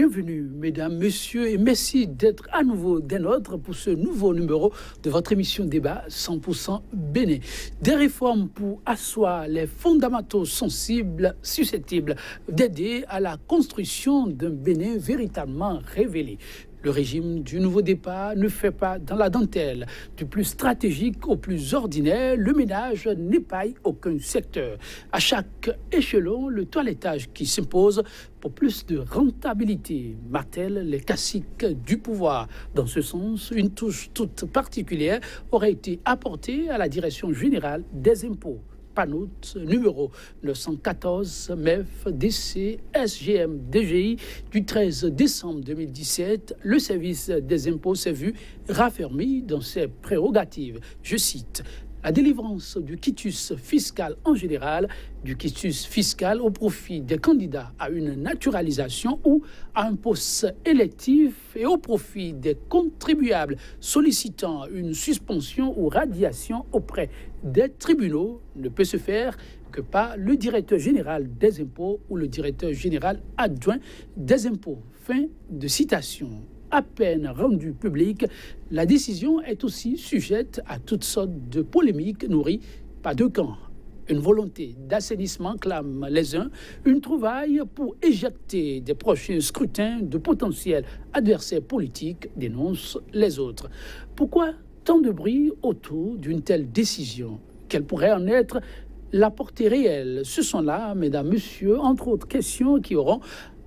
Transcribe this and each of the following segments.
Bienvenue, mesdames, messieurs, et merci d'être à nouveau des nôtres pour ce nouveau numéro de votre émission Débat 100% Bénin. Des réformes pour asseoir les fondamentaux sensibles, susceptibles d'aider à la construction d'un Bénin véritablement révélé. Le régime du nouveau départ ne fait pas dans la dentelle. Du plus stratégique au plus ordinaire, le ménage n'épaille aucun secteur. À chaque échelon, le toilettage qui s'impose pour plus de rentabilité martèle les classiques du pouvoir. Dans ce sens, une touche toute particulière aurait été apportée à la Direction générale des impôts. Note numéro 914 MEF DC SGM DGI du 13 décembre 2017, le service des impôts s'est vu raffermi dans ses prérogatives. Je cite: la délivrance du quitus fiscal en général, du quitus fiscal au profit des candidats à une naturalisation ou à un poste électif et au profit des contribuables sollicitant une suspension ou radiation auprès des tribunaux ne peut se faire que par le directeur général des impôts ou le directeur général adjoint des impôts. Fin de citation. À peine rendue publique, la décision est aussi sujette à toutes sortes de polémiques nourries par deux camps. Une volonté d'assainissement clament les uns, une trouvaille pour éjecter des prochains scrutins de potentiels adversaires politiques dénoncent les autres. Pourquoi tant de bruit autour d'une telle décision? Quelle pourrait en être la portée réelle? Ce sont là, mesdames, messieurs, entre autres questions qui auront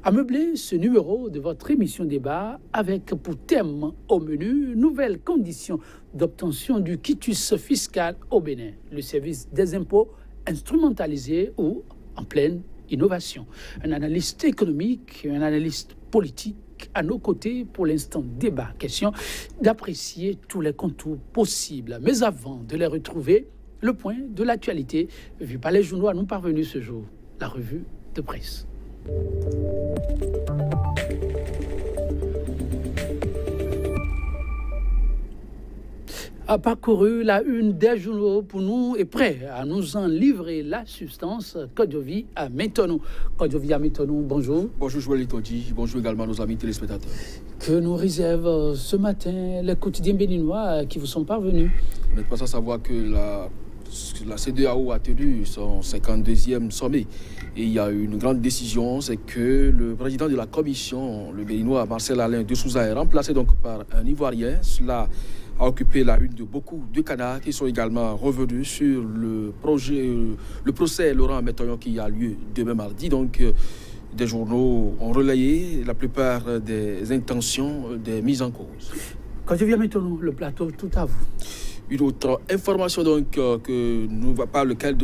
à meubler ce numéro de votre émission Débat avec pour thème au menu nouvelles conditions d'obtention du quitus fiscal au Bénin, le service des impôts instrumentalisé ou en pleine innovation. Un analyste économique, un analyste politique à nos côtés pour l'instant débat. Question d'apprécier tous les contours possibles. Mais avant de les retrouver, le point de l'actualité vu par les journaux à nous parvenus ce jour, la revue de presse. A parcouru la une des journaux pour nous et prêt à nous en livrer la substance. Kodjovi à Métonou. Kodjovi à Métonou, bonjour. Bonjour Joël Todi, bonjour également nos amis téléspectateurs. Que nous réservent ce matin les quotidiens béninois qui vous sont parvenus? Vous n'êtes pas sans savoir que la CEDEAO a tenu son 52e sommet. Et il y a une grande décision, c'est que le président de la commission, le béninois Marcel Alain de Souza, est remplacé donc par un Ivoirien. Cela a occupé la une de beaucoup de canards qui sont également revenus sur le procès Laurent Métoyon qui a lieu demain mardi. Donc, des journaux ont relayé la plupart des intentions des mises en cause. Quand je viens maintenant, le plateau, tout à vous. Une autre information donc par laquelle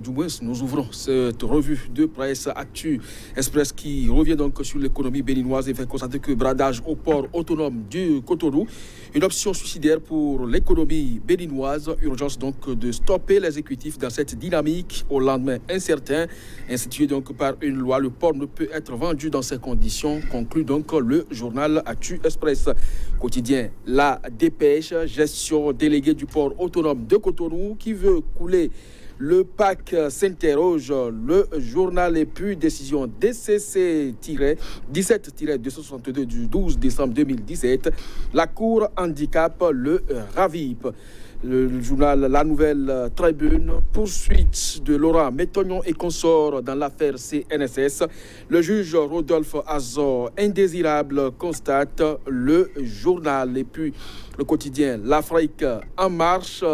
du moins nous ouvrons cette revue de presse Actu Express qui revient donc sur l'économie béninoise et fait constater que bradage au port autonome du Cotonou, une option suicidaire pour l'économie béninoise, urgence donc de stopper l'exécutif dans cette dynamique au lendemain incertain, institué donc par une loi, le port ne peut être vendu dans ces conditions, conclut donc le journal Actu Express. Quotidien, la dépêche, gestion délégué du port autonome de Cotonou qui veut couler le PAC s'interroge. Le journal et puis décision DCC-17-262 du 12 décembre 2017. La Cour handicap le RAVIP. Le journal La Nouvelle Tribune, poursuite de Laurent Métoyon et consorts dans l'affaire CNSS. Le juge Rodolphe Azor, indésirable, constate le journal. Et puis le quotidien L'Afrique en marche,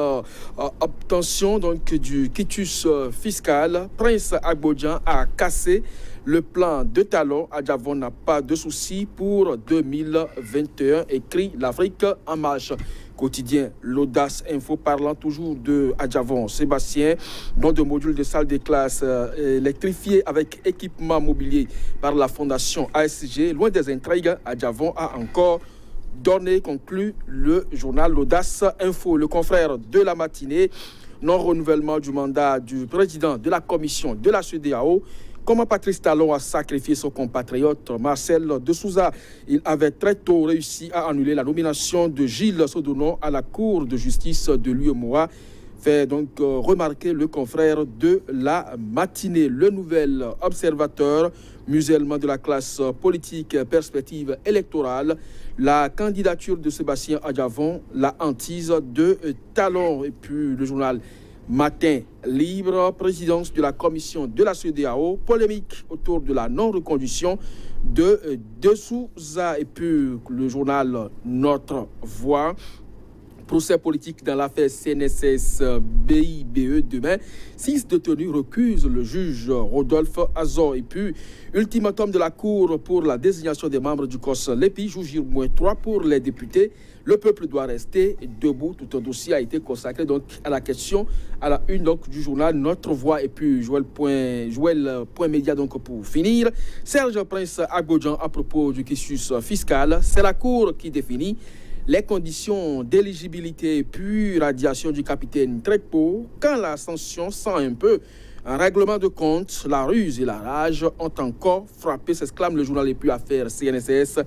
obtention donc du quitus fiscal. Prince Agbodjan a cassé le plan de talon. Adjavon n'a pas de soucis pour 2021, écrit L'Afrique en marche. Quotidien L'Audace Info, parlant toujours de Adjavon Sébastien, dont de modules de salle de classe électrifiés avec équipement mobilier par la fondation ASG. Loin des intrigues, Adjavon a encore donné, conclut le journal L'Audace Info. Le confrère de la matinée, non-renouvellement du mandat du président de la commission de la CEDEAO. Comment Patrice Talon a sacrifié son compatriote Marcel de Souza. Il avait très tôt réussi à annuler la nomination de Gilles Sodonon à la Cour de justice de l'UEMOA. fait donc remarquer le confrère de la matinée. Le nouvel observateur musulman de la classe politique perspective électorale, la candidature de Sébastien Adjavon, la hantise de Talon, et puis le journal Matin Libre, présidence de la commission de la CEDEAO, polémique autour de la non-reconduction de Souza, et puis le journal Notre Voix, procès politique dans l'affaire CNSS BIBE demain. 6 détenus recusent le juge Rodolphe Azor. Et puis, ultimatum de la Cour pour la désignation des membres du COS Lépi, juge -3 pour les députés. Le peuple doit rester debout. Tout un dossier a été consacré donc à la question, à la une donc, du journal Notre Voix. Et puis, Joël Point Média donc pour finir. Serge Prince Agodjan à propos du cursus fiscal. C'est la Cour qui définit les conditions d'éligibilité puis radiation du capitaine Trekpo. Quand la sanction sent un peu un règlement de compte, la ruse et la rage ont encore frappé, s'exclame le journal Les Plus Affaires CNSS.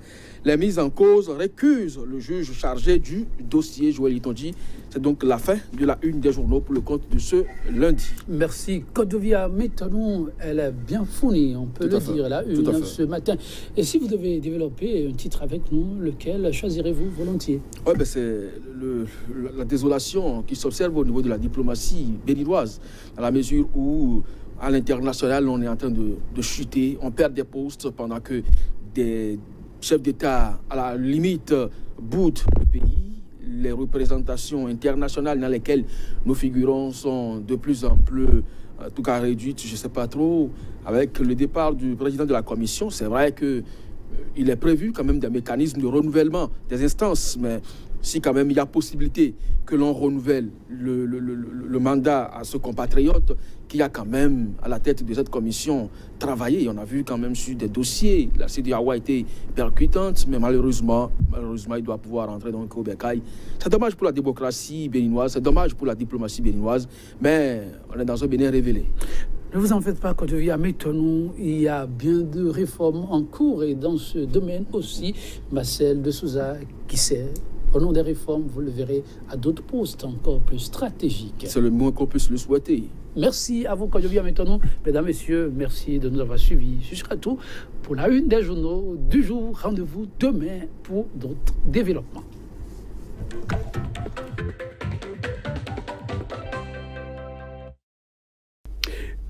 Les mises en cause récusent le juge chargé du dossier, Joël Itondi. C'est donc la fin de la une des journaux pour le compte de ce lundi. Merci. Codovia Métonou, elle est bien fournie, on peut le dire, la une ce matin. Et si vous devez développer un titre avec nous, lequel choisirez-vous volontiers? Oui, ben c'est la désolation qui s'observe au niveau de la diplomatie béninoise, dans la mesure où, à l'international, on est en train de chuter, on perd des postes pendant que des chefs d'État, à la limite, boudent le pays. Les représentations internationales dans lesquelles nous figurons sont de plus en plus, en tout cas réduites, je ne sais pas trop. Avec le départ du président de la commission, c'est vrai qu'il est prévu quand même des mécanismes de renouvellement des instances, mais si quand même il y a possibilité que l'on renouvelle le mandat à ce compatriote qui a quand même à la tête de cette commission travaillé. On a vu quand même sur des dossiers, la CEDEAO a été percutante, mais malheureusement il doit pouvoir entrer dans le Kobekai. C'est dommage pour la démocratie béninoise, c'est dommage pour la diplomatie béninoise, mais on est dans un Bénin révélé. Ne vous en faites pas, quand je viens à Métonou, il y a bien de réformes en cours et dans ce domaine aussi, Marcel de Souza qui sait. Au nom des réformes, vous le verrez à d'autres postes encore plus stratégiques. C'est le moins qu'on puisse le souhaiter. Merci à vous, quand je viens maintenant. Mesdames, Messieurs, merci de nous avoir suivis. Ce sera tout pour la une des journaux du jour. Rendez-vous demain pour d'autres développements.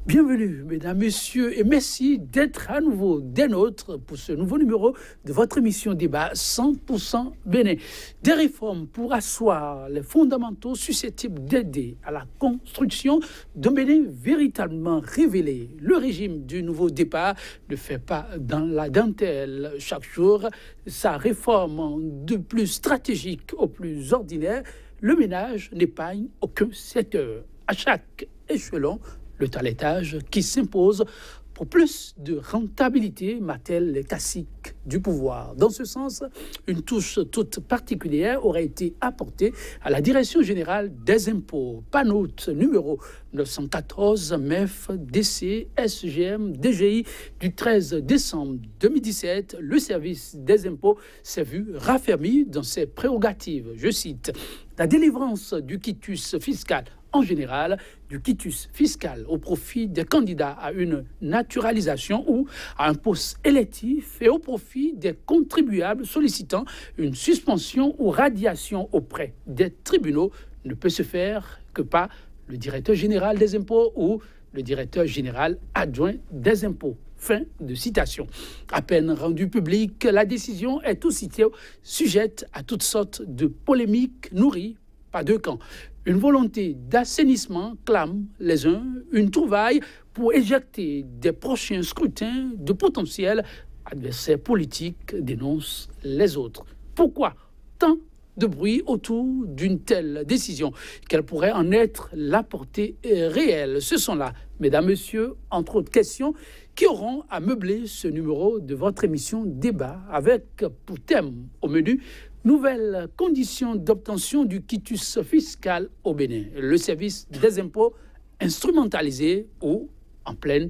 Bienvenue, mesdames, messieurs, et merci d'être à nouveau des nôtres pour ce nouveau numéro de votre émission Débat 100% Bénin. Des réformes pour asseoir les fondamentaux susceptibles d'aider à la construction d'un Bénin véritablement révélé. Le régime du nouveau départ ne fait pas dans la dentelle. Chaque jour, sa réforme du plus stratégique au plus ordinaire, le ménage n'épargne aucun secteur. À chaque échelon, le toilettage qui s'impose pour plus de rentabilité, martèlent les classiques du pouvoir. Dans ce sens, une touche toute particulière aurait été apportée à la Direction générale des impôts. Panote numéro 914 MEF DC SGM DGI du 13 décembre 2017, le service des impôts s'est vu raffermi dans ses prérogatives. Je cite: la délivrance du quitus fiscal en général, du quitus fiscal au profit des candidats à une naturalisation ou à un poste électif et au profit des contribuables sollicitant une suspension ou radiation auprès des tribunaux ne peut se faire que par le directeur général des impôts ou le directeur général adjoint des impôts. Fin de citation. À peine rendue publique, la décision est aussitôt sujette à toutes sortes de polémiques nourries par deux camps. Une volonté d'assainissement clame les uns, une trouvaille pour éjecter des prochains scrutins de potentiels adversaires politiques dénoncent les autres. Pourquoi tant de bruit autour d'une telle décision? Quelle pourrait en être la portée réelle? Ce sont là, mesdames, messieurs, entre autres questions qui auront à meubler ce numéro de votre émission Débat avec pour thème au menu: nouvelles conditions d'obtention du quitus fiscal au Bénin. Le service des impôts instrumentalisé ou en pleine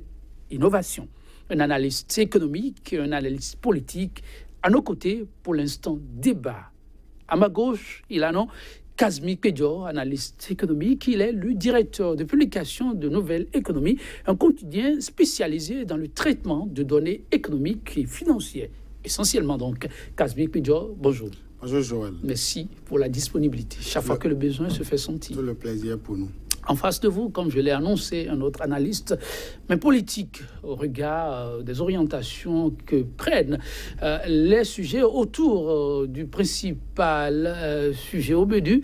innovation. Un analyste économique et un analyste politique à nos côtés pour l'instant débat. À ma gauche, il a non Kazmi Pedjo, analyste économique. Il est le directeur de publication de Nouvelle Économie, un quotidien spécialisé dans le traitement de données économiques et financières. Essentiellement donc. Kazmi Pedjo, bonjour. Bonjour Joël. Merci pour la disponibilité. Chaque fois que le besoin se fait sentir. Tout le plaisir pour nous. En face de vous, comme je l'ai annoncé, un autre analyste, mais politique, au regard des orientations que prennent les sujets autour du principal sujet au menu.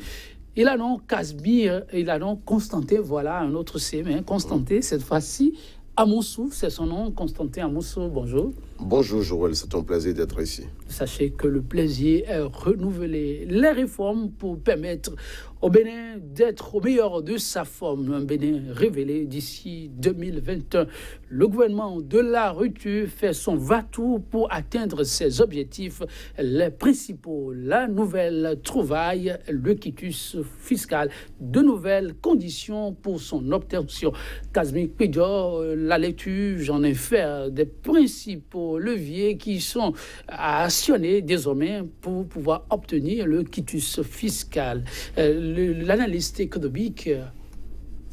Il a non Kazmi, il a non Constantin, voilà un autre C, mais Constantin, cette fois-ci, Amoussou, c'est son nom, Constantin Amoussou, bonjour. Bonjour Joël, c'est un plaisir d'être ici. Sachez que le plaisir est renouvelé. Les réformes pour permettre au Bénin d'être au meilleur de sa forme. Un Bénin révélé d'ici 2021. Le gouvernement de la rupture fait son va-tout pour atteindre ses objectifs. Les principaux, la nouvelle trouvaille, le quitus fiscal, de nouvelles conditions pour son obtention. Kazmi Pedjo, la lecture, j'en ai fait des principaux leviers qui sont actionnés désormais pour pouvoir obtenir le quitus fiscal. L'analyste économique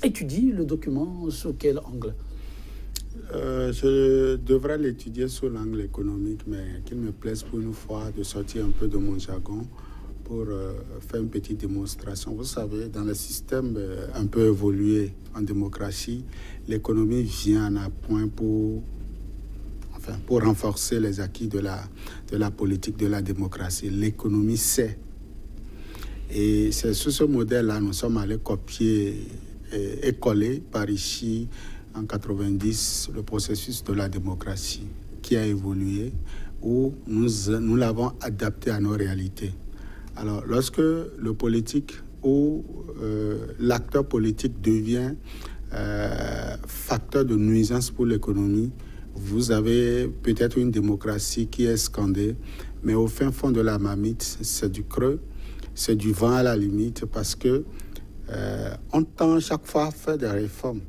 étudie le document sous quel angle? Je devrais l'étudier sous l'angle économique, mais qu'il me plaise pour une fois de sortir un peu de mon jargon pour faire une petite démonstration. Vous savez, dans le système un peu évolué en démocratie, l'économie vient à point pour renforcer les acquis de la politique, de la démocratie. L'économie sait. Et c'est sous ce modèle-là, nous sommes allés copier et coller par ici, en 90, le processus de la démocratie qui a évolué, où nous l'avons adapté à nos réalités. Alors, lorsque le politique ou l'acteur politique devient facteur de nuisance pour l'économie, vous avez peut-être une démocratie qui est scandée, mais au fin fond de la marmite, c'est du creux, c'est du vent à la limite, parce que on tend chaque fois à faire des réformes.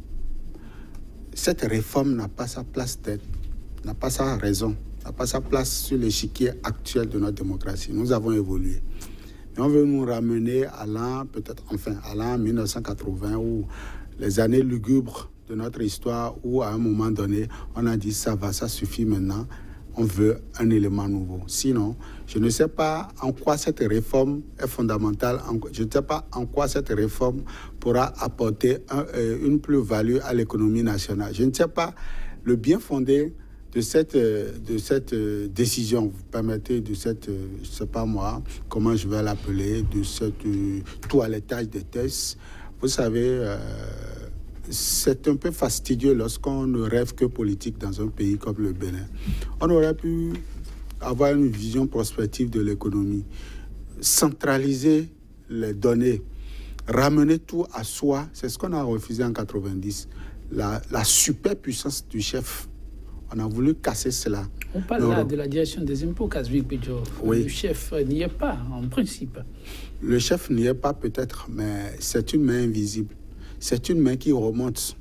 Cette réforme n'a pas sa place d'être, n'a pas sa raison, n'a pas sa place sur l'échiquier actuel de notre démocratie. Nous avons évolué. Mais on veut nous ramener à l'an 1980, ou les années lugubres de notre histoire, où à un moment donné, on a dit ça va, ça suffit maintenant, on veut un élément nouveau. Sinon, je ne sais pas en quoi cette réforme est fondamentale, je ne sais pas en quoi cette réforme pourra apporter une plus-value à l'économie nationale. Je ne sais pas le bien fondé de cette décision, vous permettez, de cette, je ne sais pas moi, comment je vais l'appeler, de cette toilettage des tests. Vous savez, c'est un peu fastidieux lorsqu'on ne rêve que politique dans un pays comme le Bénin. On aurait pu avoir une vision prospective de l'économie, centraliser les données, ramener tout à soi. C'est ce qu'on a refusé en 90. La superpuissance du chef. On a voulu casser cela. On parle là de la direction des impôts, Kazmi Pedjo. Oui. Le chef n'y est pas, en principe. Le chef n'y est pas peut-être, mais c'est une main invisible. C'est une main qui remonte.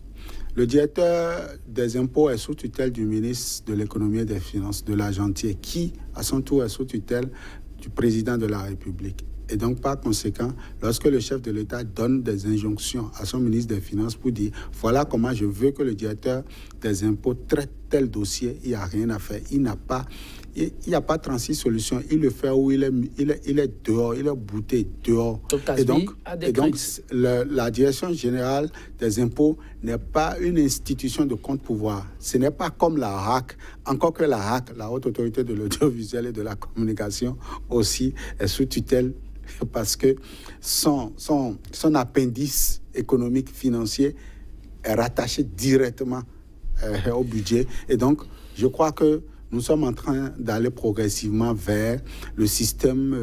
Le directeur des impôts est sous tutelle du ministre de l'économie et des finances, de l'agentier, qui, à son tour, est sous tutelle du président de la République. Et donc, par conséquent, lorsque le chef de l'État donne des injonctions à son ministre des Finances pour dire « Voilà comment je veux que le directeur des impôts traite tel dossier », il n'y a rien à faire. Il n'y a pas 36 solutions. Il le fait où il est dehors, il est bouté dehors. Et donc la direction générale des impôts n'est pas une institution de contre-pouvoir. Ce n'est pas comme la HAC, encore que la HAC, la Haute Autorité de l'Audiovisuel et de la Communication, aussi est sous tutelle, parce que son appendice économique financier est rattaché directement au budget. Et donc, je crois que nous sommes en train d'aller progressivement vers le système,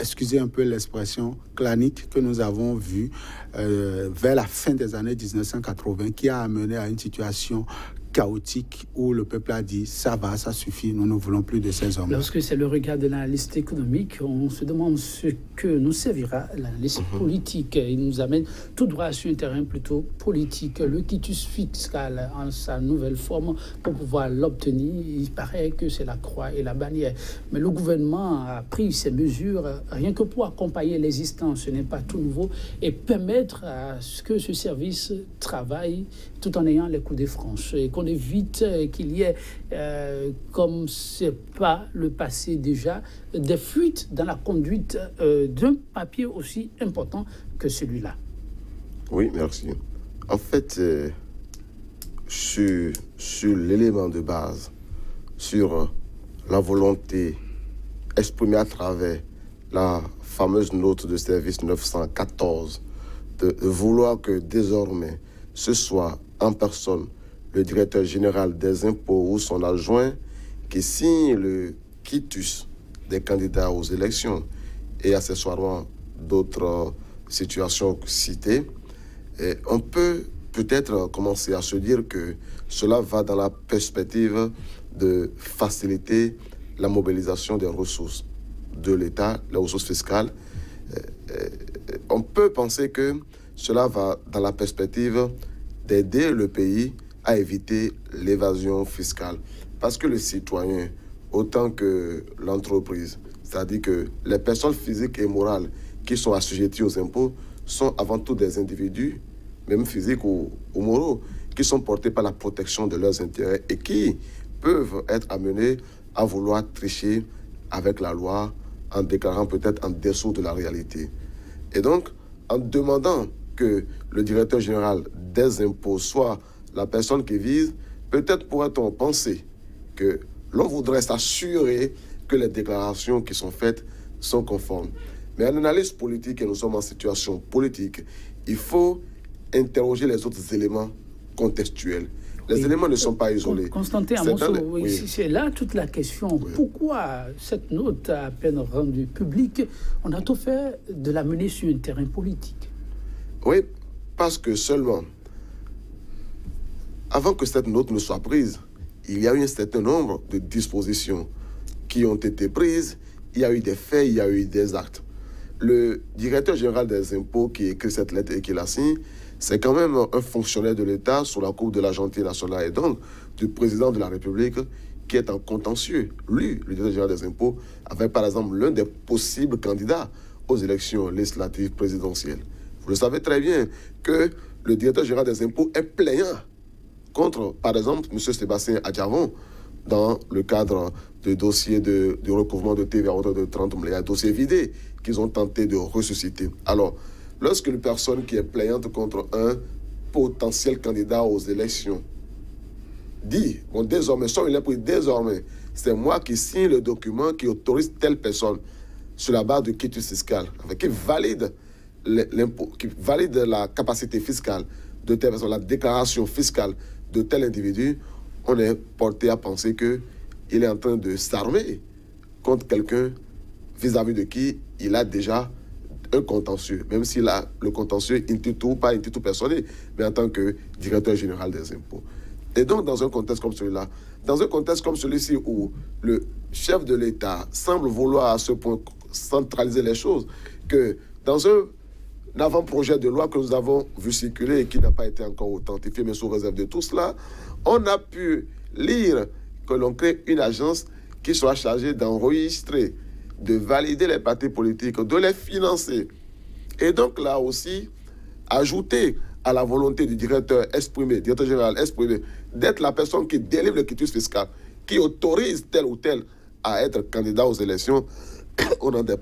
excusez un peu l'expression, clanique que nous avons vu vers la fin des années 1980, qui a amené à une situation chaotique où le peuple a dit ça va, ça suffit, nous ne voulons plus de ces hommes. Lorsque c'est le regard de l'analyste économique, on se demande ce que nous servira l'analyste politique. Il nous amène tout droit sur un terrain plutôt politique. Le quitus fiscal en sa nouvelle forme, pour pouvoir l'obtenir, il paraît que c'est la croix et la bannière. Mais le gouvernement a pris ces mesures rien que pour accompagner l'existant. Ce n'est pas tout nouveau et permettre à ce que ce service travaille tout en ayant les coups de franche et qu'on évite qu'il y ait, comme c'est pas le passé déjà, des fuites dans la conduite d'un papier aussi important que celui-là. Oui, merci. En fait, sur l'élément de base, sur la volonté exprimée à travers la fameuse note de service 914, de vouloir que désormais ce soit en personne le directeur général des impôts ou son adjoint qui signe le quitus des candidats aux élections et accessoirement d'autres situations citées, et on peut peut-être commencer à se dire que cela va dans la perspective de faciliter la mobilisation des ressources de l'État, les ressources fiscales. On peut penser que cela va dans la perspective d'aider le pays à éviter l'évasion fiscale. Parce que le citoyen, autant que l'entreprise, c'est-à-dire que les personnes physiques et morales qui sont assujetties aux impôts sont avant tout des individus, même physiques ou moraux, qui sont portés par la protection de leurs intérêts et qui peuvent être amenés à vouloir tricher avec la loi en déclarant peut-être en dessous de la réalité. Et donc, en demandant que le directeur général des impôts soit la personne qui vise, peut-être pourrait-on penser que l'on voudrait s'assurer que les déclarations qui sont faites sont conformes. Mais en analyse politique, et nous sommes en situation politique, il faut interroger les autres éléments contextuels. Les éléments ne sont pas isolés. Constantin Amonceau, c'est là toute la question. Oui. Pourquoi cette note à peine rendue publique, on a tout fait de la mener sur un terrain politique? Oui, parce que seulement, avant que cette note ne soit prise, il y a eu un certain nombre de dispositions qui ont été prises. Il y a eu des faits, il y a eu des actes. Le directeur général des impôts qui écrit cette lettre et qui la signe, c'est quand même un fonctionnaire de l'État sous la coupe de la gentille nationale et donc du président de la République qui est en contentieux. Lui, le directeur général des impôts, avec par exemple l'un des possibles candidats aux élections législatives présidentielles. Vous le savez très bien que le directeur général des impôts est plaignant contre, par exemple, M. Sébastien Adjavon, dans le cadre de dossier de recouvrement de TVA à hauteur de 30 milliards, dossier vidé qu'ils ont tenté de ressusciter. Alors, lorsque une personne qui est plaignante contre un potentiel candidat aux élections dit, bon, désormais, c'est moi qui signe le document qui autorise telle personne sur la base de quitus fiscal, qui valide l'impôt, qui valide la capacité fiscale de telle personne, la déclaration fiscale de tel individu, on est porté à penser qu'il est en train de s'armer contre quelqu'un vis-à-vis de qui il a déjà un contentieux, même s'il a le contentieux pas in situ personné, mais en tant que directeur général des impôts. Et donc, dans un contexte comme celui-là, dans un contexte comme celui-ci où le chef de l'État semble vouloir à ce point centraliser les choses, que dans un avant-projet de loi que nous avons vu circuler et qui n'a pas été encore authentifié, mais sous réserve de tout cela, on a pu lire que l'on crée une agence qui sera chargée d'enregistrer, de valider les partis politiques, de les financer. Et donc là aussi, ajouter à la volonté du directeur général exprimé, d'être la personne qui délivre le quitus fiscal, qui autorise tel ou tel à être candidat aux élections, on a des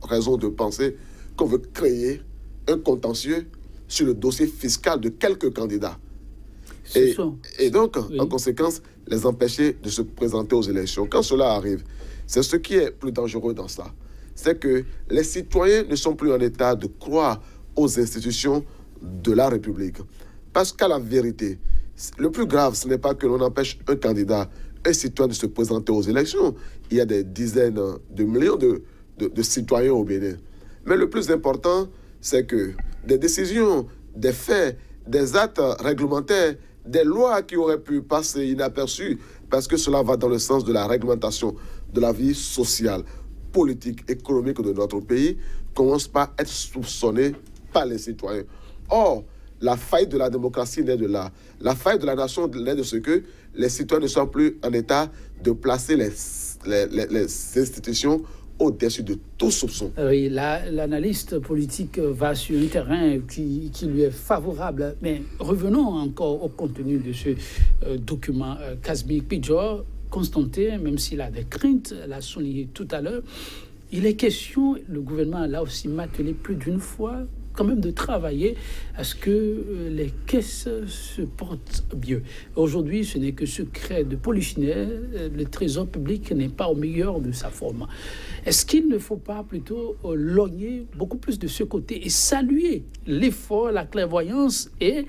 raisons de penser qu'on veut créer un contentieux sur le dossier fiscal de quelques candidats. Et donc, oui, en conséquence, les empêcher de se présenter aux élections. Quand cela arrive, c'est ce qui est plus dangereux dans ça. C'est que les citoyens ne sont plus en état de croire aux institutions de la République. Parce qu'à la vérité, le plus grave, ce n'est pas que l'on empêche un candidat, un citoyen de se présenter aux élections. Il y a des dizaines de millions de citoyens au Bénin. Mais le plus important, c'est que des décisions, des faits, des actes réglementaires des lois qui auraient pu passer inaperçues parce que cela va dans le sens de la réglementation de la vie sociale, politique, économique de notre pays, commencent par être soupçonnées par les citoyens. Or, la faille de la démocratie naît de là. La faille de la nation naît de ce que les citoyens ne sont plus en état de placer les institutions au-dessus de tout soupçon. Oui, l'analyste politique va sur un terrain qui lui est favorable. Mais revenons encore au contenu de ce document. Kasmi Pidjor, Constantin, même s'il a des craintes, l'a souligné tout à l'heure, il est question, le gouvernement l'a aussi martelé plus d'une fois, quand même de travailler à ce que les caisses se portent mieux. Aujourd'hui, ce n'est que secret de polichinelle, le trésor public n'est pas au meilleur de sa forme. Est-ce qu'il ne faut pas plutôt lorgner beaucoup plus de ce côté et saluer l'effort, la clairvoyance et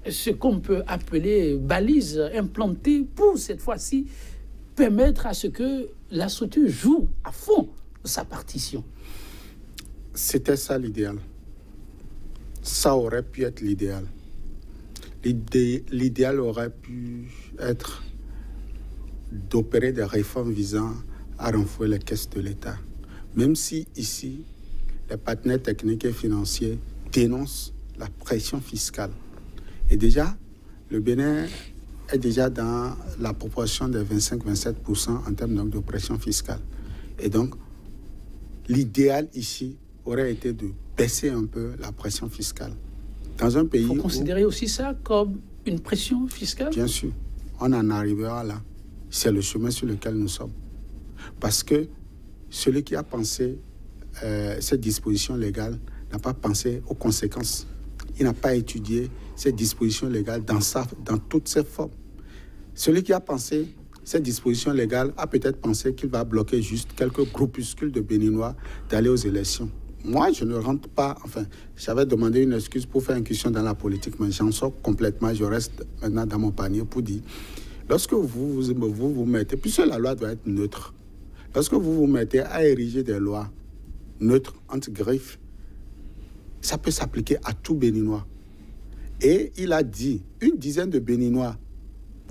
ce qu'on peut appeler balises implantées pour cette fois-ci permettre à ce que la structure joue à fond sa partition? C'était ça l'idéal. Ça aurait pu être l'idéal. L'idéal aurait pu être d'opérer des réformes visant à renflouer les caisses de l'État. Même si ici, les partenaires techniques et financiers dénoncent la pression fiscale. Et déjà, le Bénin est déjà dans la proportion de 25-27% en termes donc, de pression fiscale. Et donc, l'idéal ici aurait été de baisser un peu la pression fiscale. Dans un pays... Il faut considérer aussi ça comme une pression fiscale? Bien sûr. On en arrivera là. C'est le chemin sur lequel nous sommes. Parce que celui qui a pensé cette disposition légale n'a pas pensé aux conséquences. Il n'a pas étudié cette disposition légale dans toutes ses formes. Celui qui a pensé cette disposition légale a peut-être pensé qu'il va bloquer juste quelques groupuscules de Béninois d'aller aux élections. Moi, je ne rentre pas... Enfin, j'avais demandé une excuse pour faire une question dans la politique, mais j'en sors complètement. Je reste maintenant dans mon panier pour dire... Lorsque vous mettez... Puisque la loi doit être neutre, lorsque vous vous mettez à ériger des lois neutres, entre griffes, ça peut s'appliquer à tout Béninois. Et il a dit, une dizaine de Béninois,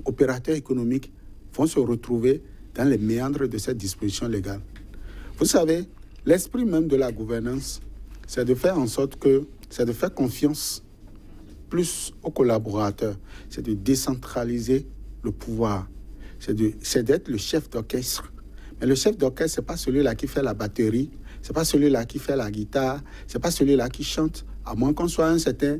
opérateurs économiques, vont se retrouver dans les méandres de cette disposition légale. Vous savez, l'esprit même de la gouvernance, c'est de faire en sorte que, c'est de faire confiance plus aux collaborateurs, c'est de décentraliser le pouvoir, c'est d'être le chef d'orchestre. Mais le chef d'orchestre, ce n'est pas celui-là qui fait la batterie, ce n'est pas celui-là qui fait la guitare, ce n'est pas celui-là qui chante, à moins qu'on soit un certain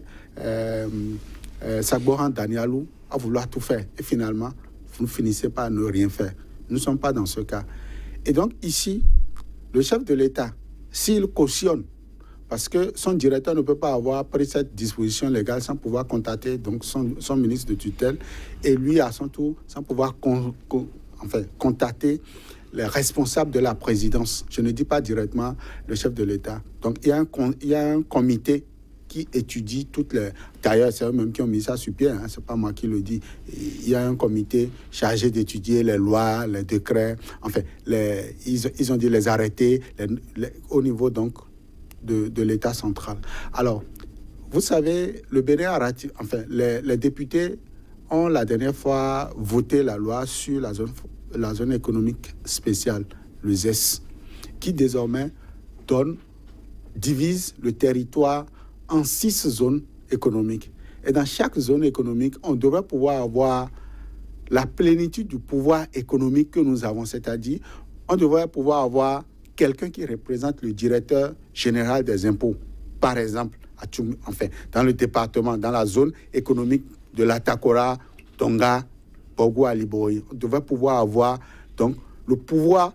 Sagboran Danialou à vouloir tout faire. Et finalement, vous ne finissez pas à ne rien faire. Nous ne sommes pas dans ce cas. Et donc ici, le chef de l'État, s'il cautionne, parce que son directeur ne peut pas avoir pris cette disposition légale sans pouvoir contacter donc son ministre de tutelle, et lui, à son tour, sans pouvoir contacter les responsables de la présidence. Je ne dis pas directement le chef de l'État. Donc il y a un comité qui étudie toutes les... D'ailleurs, c'est eux-mêmes qui ont mis ça sur pied, hein, c'est pas moi qui le dis. Il y a un comité chargé d'étudier les lois, les décrets, enfin, ils ont dit les arrêtés au niveau donc de l'État central. Alors, vous savez, le Bénin a ratifié, enfin, les députés ont la dernière fois voté la loi sur la zone économique spéciale, le ZES, qui désormais divise le territoire en 6 zones économiques. Et dans chaque zone économique, on devrait pouvoir avoir la plénitude du pouvoir économique que nous avons. C'est-à-dire, on devrait pouvoir avoir quelqu'un qui représente le directeur général des impôts. Par exemple, dans le département, dans la zone économique de la Takora, Tonga, Bogo, Aliboy. On devrait pouvoir avoir donc, le pouvoir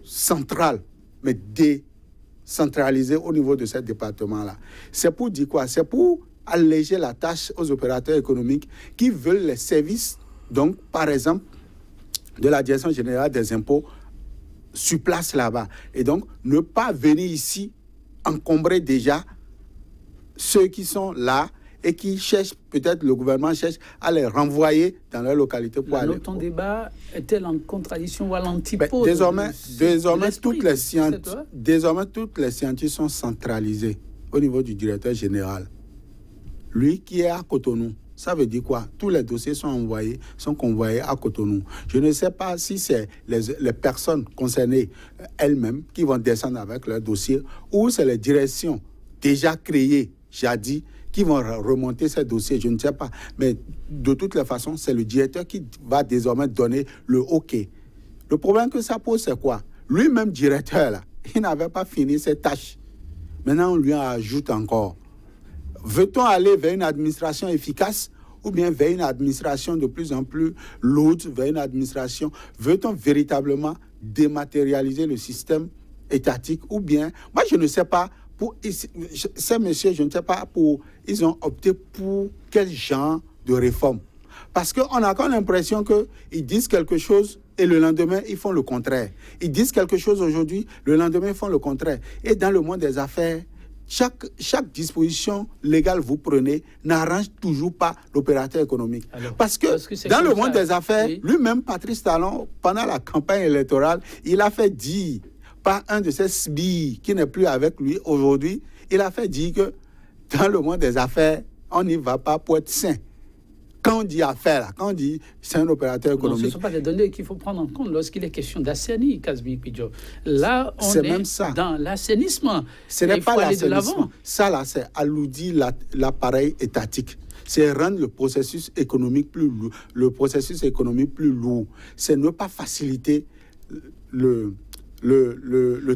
central, mais décentralisé au niveau de ce département-là. C'est pour dire quoi? C'est pour alléger la tâche aux opérateurs économiques qui veulent les services, donc par exemple, de la Direction générale des impôts sur place là-bas. Et donc, ne pas venir ici encombrer déjà ceux qui sont là et qui cherchent, peut-être le gouvernement cherche à les renvoyer dans leur localité pour aller... Ton débat est-elle en contradiction ou à l'antipode? Désormais, toutes les scientifiques sont centralisées au niveau du directeur général. Lui qui est à Cotonou, Ça veut dire quoi? Tous les dossiers sont convoyés à Cotonou. Je ne sais pas si c'est les personnes concernées elles-mêmes qui vont descendre avec leur dossier ou c'est les directions déjà créées, jadis, qui vont remonter ces dossiers, je ne sais pas. Mais de toutes les façons, c'est le directeur qui va désormais donner le OK. Le problème que ça pose, c'est quoi? Lui-même, directeur, là, il n'avait pas fini ses tâches. Maintenant, on lui en ajoute encore. Veut-on aller vers une administration efficace ou bien vers une administration de plus en plus lourde, vers une administration? Veut-on véritablement dématérialiser le système étatique ou bien, moi je ne sais pas, ces messieurs, je ne sais pas, ils ont opté pour quel genre de réforme. Parce qu'on a quand l'impression qu'ils disent quelque chose et le lendemain, ils font le contraire. Ils disent quelque chose aujourd'hui, le lendemain, ils font le contraire. Et dans le monde des affaires, chaque disposition légale vous prenez n'arrange toujours pas l'opérateur économique. Alors, parce que dans le monde des affaires, oui, lui-même, Patrice Talon, pendant la campagne électorale, il a fait dire par un de ses sbires qui n'est plus avec lui aujourd'hui, il a fait dire que dans le monde des affaires, on n'y va pas pour être sain. Quand on dit affaire, quand on dit c'est un opérateur économique... Non, ce ne sont pas des données qu'il faut prendre en compte lorsqu'il est question d'assainir, Kasbik Pidjo. Là, on est même ça. Dans l'assainissement. Ce n'est pas l'assainissement. Ça, là, c'est alourdir l'appareil étatique. C'est rendre le processus économique plus lourd. C'est ne pas faciliter le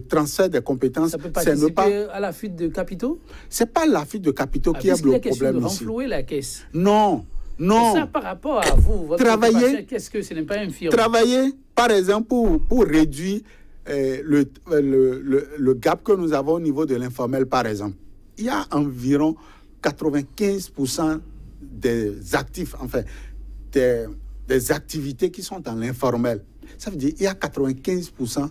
transfert des compétences. Ça peut participer à la fuite de capitaux? Ce n'est pas la fuite de capitaux qui est le problème ici. Renflouer la caisse. Non. Non. Et ça, par rapport à vous, votre travailler, qu'est-ce que ce n'est pas un firme? Travailler, par exemple, pour réduire le gap que nous avons au niveau de l'informel, par exemple. Il y a environ 95% des actifs, enfin, des activités qui sont dans l'informel. Ça veut dire qu'il y a 75%,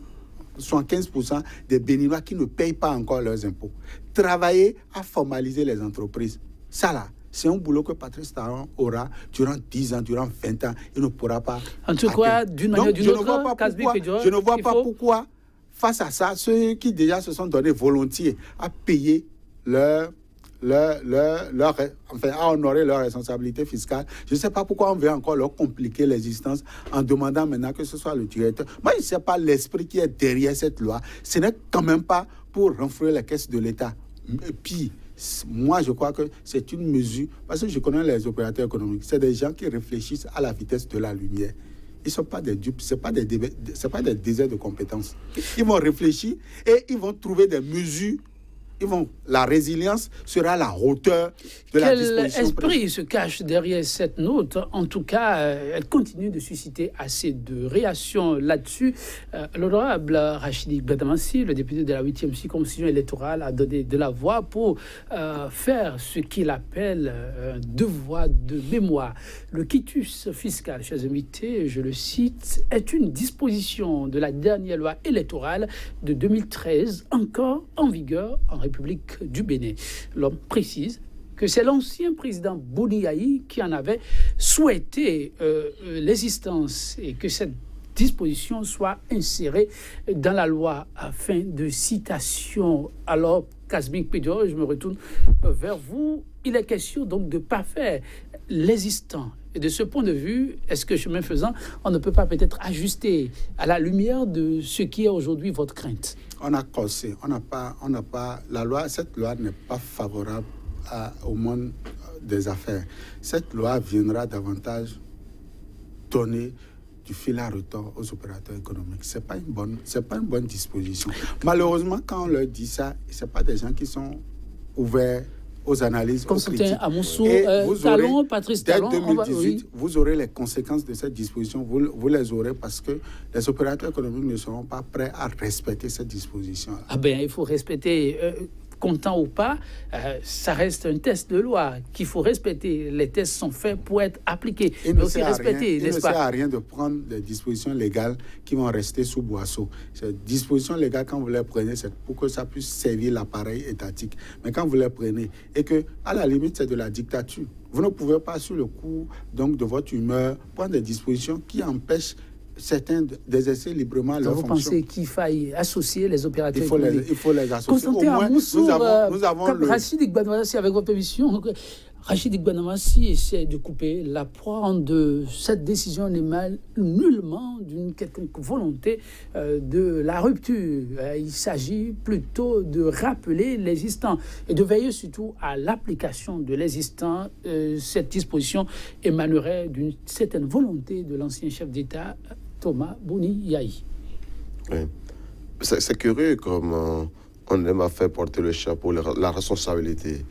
75% des Béninois qui ne payent pas encore leurs impôts. Travailler à formaliser les entreprises. Ça, là, c'est un boulot que Patrice Talon aura durant 10 ans, durant 20 ans. Il ne pourra pas... En tout cas, d'une manière ou d'une autre, je ne vois pas pourquoi, face à ça, ceux qui déjà se sont donnés volontiers à payer à honorer leur responsabilité fiscale, je ne sais pas pourquoi on veut encore leur compliquer l'existence en demandant maintenant que ce soit le directeur. Moi, je ne sais pas l'esprit qui est derrière cette loi. Ce n'est quand même pas pour renflouer la caisse de l'État. Et puis, moi, je crois que c'est une mesure, parce que je connais les opérateurs économiques, c'est des gens qui réfléchissent à la vitesse de la lumière. Ils ne sont pas des dupes, ce n'est pas des déserts de compétences. Ils vont réfléchir et ils vont trouver des mesures. La résilience sera à la hauteur de la disposition. Quel esprit se cache derrière cette note? En tout cas, elle continue de susciter assez de réactions là-dessus. L'honorable Rachidi Gbadamassi, le député de la 8e circonscription électorale, a donné de la voix pour faire ce qu'il appelle un devoir de mémoire. Le quitus fiscal, chers invités, je le cite, est une disposition de la dernière loi électorale de 2013, encore en vigueur en République du Bénin. L'homme précise que c'est l'ancien président Bouniaï qui en avait souhaité l'existence et que cette disposition soit insérée dans la loi à fin de citation. Alors, Kasbik Pidjo, je me retourne vers vous. Il est question donc de ne pas faire l'existant. Et de ce point de vue, est-ce que chemin faisant, on ne peut pas peut-être ajuster à la lumière de ce qui est aujourd'hui votre crainte? On a cassé, on n'a pas, cette loi n'est pas favorable au monde des affaires. Cette loi viendra davantage donner du fil à retordre aux opérateurs économiques. C'est pas une bonne disposition. Malheureusement, quand on leur dit ça, c'est pas des gens qui sont ouverts aux analyses, aux critiques. Amoussou, Talon, Patrice Talon, dès 2018, vous aurez les conséquences de cette disposition. Vous les aurez parce que les opérateurs économiques ne seront pas prêts à respecter cette disposition. Ah ben, il faut respecter, content ou pas, ça reste un test de loi qu'il faut respecter. Les tests sont faits pour être appliqués, mais aussi respectés, n'est-ce pas? Il ne sert à rien de prendre des dispositions légales qui vont rester sous boisseau. Ces dispositions légales, quand vous les prenez, c'est pour que ça puisse servir l'appareil étatique. Mais quand vous les prenez, et que, à la limite, c'est de la dictature, vous ne pouvez pas, sur le coup donc, de votre humeur, prendre des dispositions qui empêchent certains d'exercer librement leur fonction. Vous pensez qu'il faille associer les opérateurs économiques? Il faut les associer. Constantin Amoussou, nous avons Rachid Gbadamassi, avec votre permission, Rachid Gbanamasi essaie de couper la poire de cette décision n'émane nullement d'une quelconque volonté de la rupture. Il s'agit plutôt de rappeler l'existant et de veiller surtout à l'application de l'existant. Cette disposition émanerait d'une certaine volonté de l'ancien chef d'État Thomas Boni Yahi. Oui. C'est curieux comme on aime à faire porter le chapeau, la responsabilité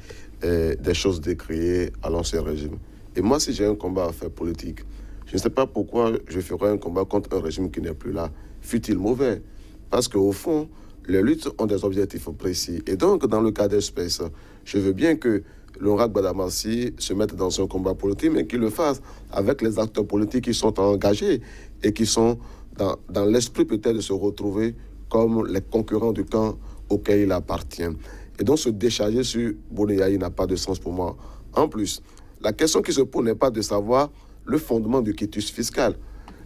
des choses décriées à l'ancien régime. Et moi, si j'ai un combat à faire politique, je ne sais pas pourquoi je ferais un combat contre un régime qui n'est plus là, fût-il mauvais. Parce qu'au fond, les luttes ont des objectifs précis. Et donc, dans le cas d'espèce, je veux bien que l'honorable Gbanamasi se mette dans un combat politique, mais qu'il le fasse avec les acteurs politiques qui sont engagés et qui sont dans l'esprit peut-être de se retrouver comme les concurrents du camp auquel il appartient. Et donc, se décharger sur Boni Yahi n'a pas de sens pour moi. En plus, la question qui se pose n'est pas de savoir le fondement du quitus fiscal.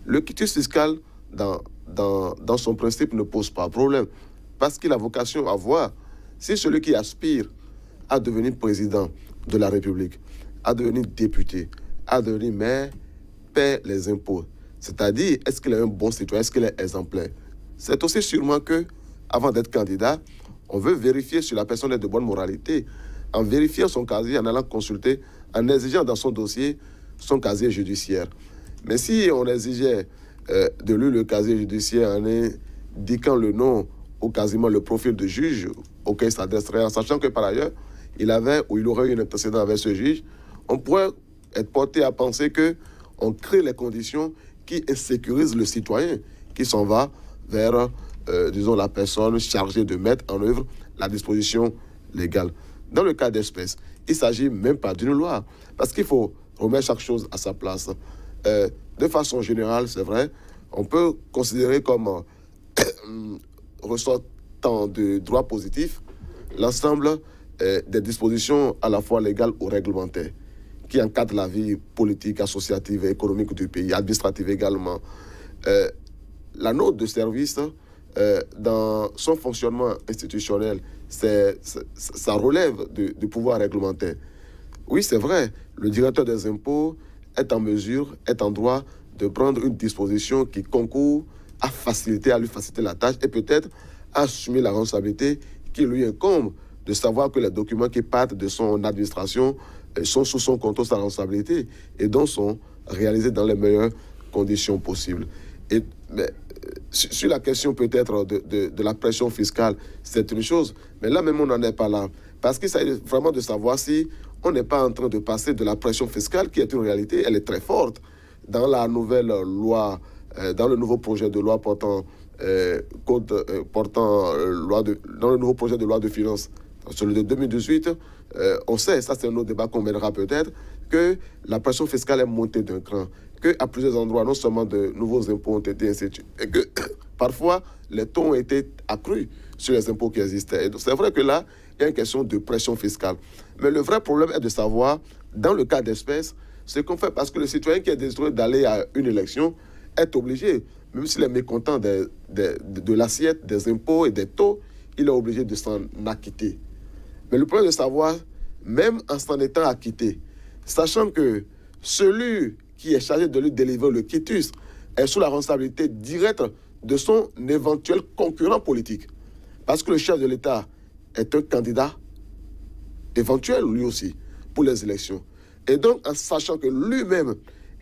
Le quitus fiscal, dans son principe, ne pose pas de problème. Parce qu'il a vocation à voir si celui qui aspire à devenir président de la République, à devenir député, à devenir maire, paie les impôts. C'est-à-dire, est-ce qu'il est un bon citoyen, est-ce qu'il est exemplaire? C'est aussi sûrement que, avant d'être candidat, on veut vérifier si la personne est de bonne moralité, en vérifiant son casier, en allant consulter, en exigeant dans son dossier son casier judiciaire. Mais si on exigeait de lui le casier judiciaire en indiquant le nom ou quasiment le profil de juge auquel il s'adresserait, en sachant que par ailleurs, il avait ou il aurait eu un antécédent avec ce juge, on pourrait être porté à penser qu'on crée les conditions qui insécurisent le citoyen qui s'en va vers disons, la personne chargée de mettre en œuvre la disposition légale. Dans le cas d'espèce, il ne s'agit même pas d'une loi, parce qu'il faut remettre chaque chose à sa place. De façon générale, c'est vrai, on peut considérer comme ressortant de droit positif l'ensemble des dispositions à la fois légales ou réglementaires qui encadrent la vie politique, associative et économique du pays, administrative également. La note de service, dans son fonctionnement institutionnel, ça relève du pouvoir réglementaire. Oui, c'est vrai, le directeur des impôts est en mesure, est en droit de prendre une disposition qui concourt à lui faciliter la tâche et peut-être assumer la responsabilité qui lui incombe de savoir que les documents qui partent de son administration sont sous son contrôle, sa responsabilité, et donc sont réalisés dans les meilleures conditions possibles. Mais sur la question peut-être de la pression fiscale, c'est une chose, mais là même on n'en est pas là. Parce qu'il s'agit vraiment de savoir si on n'est pas en train de passer de la pression fiscale, qui est une réalité, elle est très forte, dans la nouvelle loi, dans le nouveau projet de loi dans le nouveau projet de loi de finances, celui de 2018, on sait, ça c'est un autre débat qu'on mènera peut-être, que la pression fiscale est montée d'un cran, qu'à plusieurs endroits, non seulement de nouveaux impôts ont été institués, et que parfois les taux ont été accrus sur les impôts qui existaient. Et c'est vrai que là, il y a une question de pression fiscale. Mais le vrai problème est de savoir, dans le cas d'espèce, ce qu'on fait, parce que le citoyen qui est désireux d'aller à une élection est obligé, même s'il est mécontent de l'assiette, des impôts et des taux, il est obligé de s'en acquitter. Mais le problème est de savoir, même en s'en étant acquitté, sachant que celui qui est chargé de lui délivrer le quitus est sous la responsabilité directe de son éventuel concurrent politique. Parce que le chef de l'État est un candidat éventuel, lui aussi, pour les élections. Et donc, en sachant que lui-même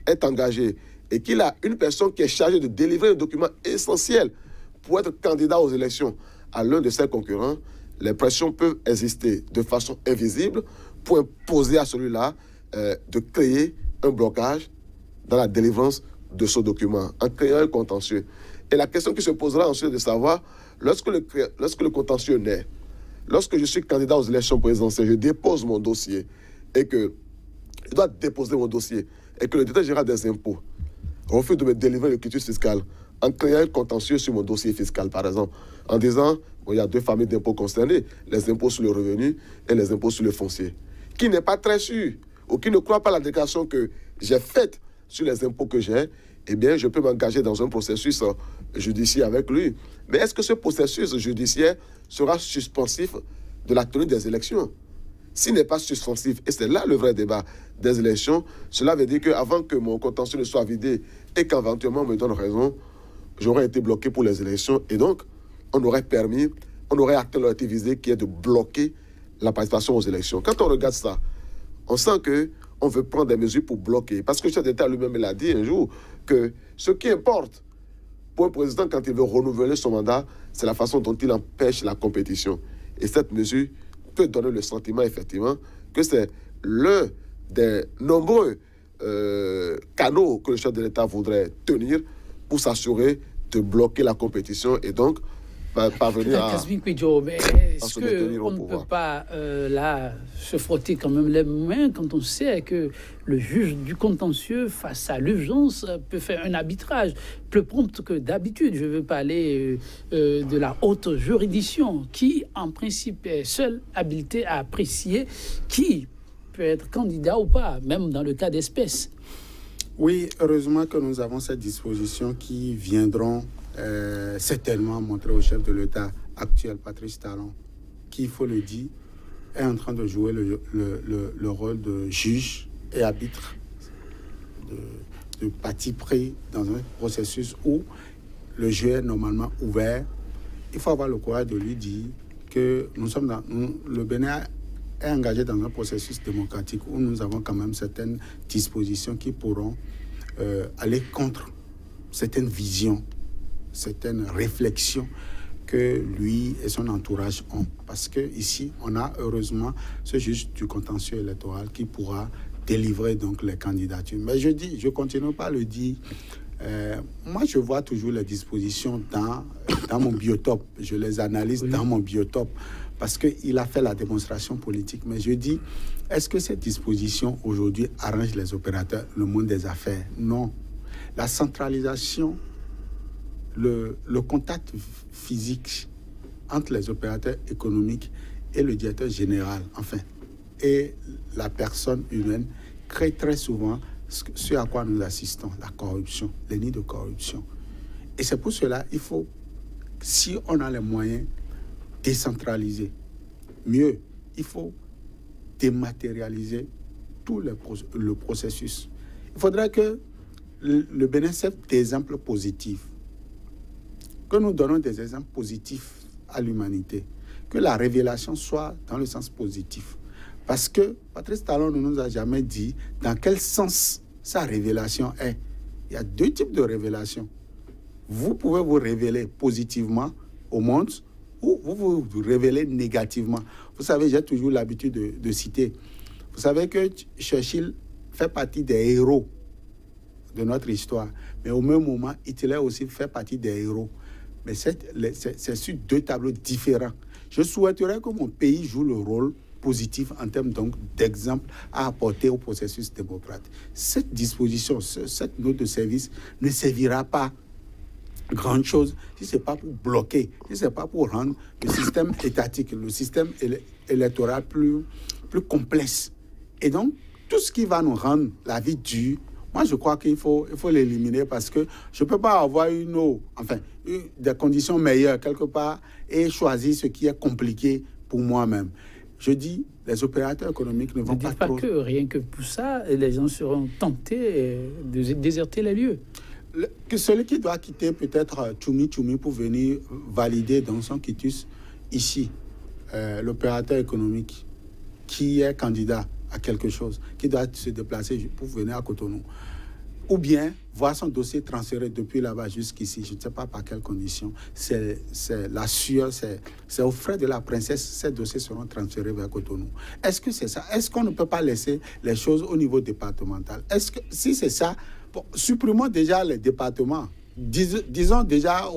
est engagé et qu'il a une personne qui est chargée de délivrer un document essentiel pour être candidat aux élections à l'un de ses concurrents, les pressions peuvent exister de façon invisible pour imposer à celui-là de créer un blocage dans la délivrance de ce document, en créant un contentieux. Et la question qui se posera ensuite est de savoir, lorsque le contentieux naît, lorsque je suis candidat aux élections présidentielles, je dépose mon dossier et que je dois déposer mon dossier et que le directeur général des impôts refuse de me délivrer le quitus fiscal en créant un contentieux sur mon dossier fiscal, par exemple, en disant, bon, il y a deux familles d'impôts concernées, les impôts sur le revenu et les impôts sur le foncier, qui n'est pas très sûr ou qui ne croit pas la déclaration que j'ai faite sur les impôts que j'ai, eh bien, je peux m'engager dans un processus judiciaire avec lui. Mais est-ce que ce processus judiciaire sera suspensif de la tenue des élections? s'il n'est pas suspensif, et c'est là le vrai débat des élections, cela veut dire qu'avant que mon contentieux ne soit vidé et qu'éventuellement on me donne raison, j'aurais été bloqué pour les élections. Et donc, on aurait atteint l'objectif visé qui est de bloquer la participation aux élections. Quand on regarde ça, on sent qu'on veut prendre des mesures pour bloquer. Parce que le chef d'État lui-même l'a dit un jour, que ce qui importe pour un président quand il veut renouveler son mandat, c'est la façon dont il empêche la compétition. Et cette mesure peut donner le sentiment, effectivement, que c'est l'un des nombreux canaux que le chef de l'État voudrait tenir pour s'assurer de bloquer la compétition et donc parvenir à mais est-ce qu'on ne peut pas là se frotter quand même les mains quand on sait que le juge du contentieux, face à l'urgence, peut faire un arbitrage plus prompt que d'habitude? Je veux parler de la haute juridiction qui, en principe, est seule habilitée à apprécier qui peut être candidat ou pas, même dans le cas d'espèces. Oui, heureusement que nous avons cette disposition qui viendront certainement montrer au chef de l'État actuel, Patrice Talon, qui, il faut le dire, est en train de jouer le rôle de juge et arbitre de parti pris dans un processus où le jeu est normalement ouvert. Il faut avoir le courage de lui dire que le Bénin est engagé dans un processus démocratique où nous avons quand même certaines dispositions qui pourront aller contre certaines visions, certaines réflexions que lui et son entourage ont. Parce qu'ici, on a heureusement ce juge du contentieux électoral qui pourra délivrer donc les candidatures. Mais je continue pas à le dire. Moi, je vois toujours les dispositions dans mon biotope. Je les analyse dans mon biotope parce qu'il a fait la démonstration politique. Mais je dis, est-ce que cette disposition aujourd'hui arrange les opérateurs, le monde des affaires? Non. La centralisation, le contact physique entre les opérateurs économiques et le directeur général, enfin, et la personne humaine, crée très souvent ce à quoi nous assistons, la corruption, les nids de corruption. Et c'est pour cela il faut, si on a les moyens, décentraliser. Mieux, il faut dématérialiser tout le processus. Il faudrait que le Bénin serve d'exemple positif, que nous donnons des exemples positifs à l'humanité, que la révélation soit dans le sens positif. Parce que Patrice Talon ne nous a jamais dit dans quel sens sa révélation est. Il y a deux types de révélations. Vous pouvez vous révéler positivement au monde ou vous vous révélez négativement. Vous savez, j'ai toujours l'habitude de citer. Vous savez que Churchill fait partie des héros de notre histoire. Mais au même moment, Hitler aussi fait partie des héros. Mais c'est sur deux tableaux différents. Je souhaiterais que mon pays joue le rôle positif en termes donc d'exemple à apporter au processus démocratique. Cette disposition, cette note de service ne servira pas grande chose si ce n'est pas pour bloquer, si ce n'est pas pour rendre le système étatique, le système électoral plus complexe. Et donc, tout ce qui va nous rendre la vie dure, moi je crois qu'il faut l'éliminer parce que je ne peux pas avoir des conditions meilleures quelque part et choisir ce qui est compliqué pour moi-même. Je dis, les opérateurs économiques ne vont pas trop... Ne dites pas que rien que pour ça, les gens seront tentés de déserter les lieux. Que celui qui doit quitter peut-être Tchoumi pour venir valider dans son quitus ici, l'opérateur économique qui est candidat à quelque chose, qui doit se déplacer pour venir à Cotonou, ou bien voir son dossier transféré depuis là-bas jusqu'ici, je ne sais pas par quelles conditions, c'est la sueur, c'est aux frais de la princesse, ces dossiers seront transférés vers Cotonou. Est-ce que c'est ça? Est-ce qu'on ne peut pas laisser les choses au niveau départemental? Est-ce que, si c'est ça, supprimons déjà les départements. Disons déjà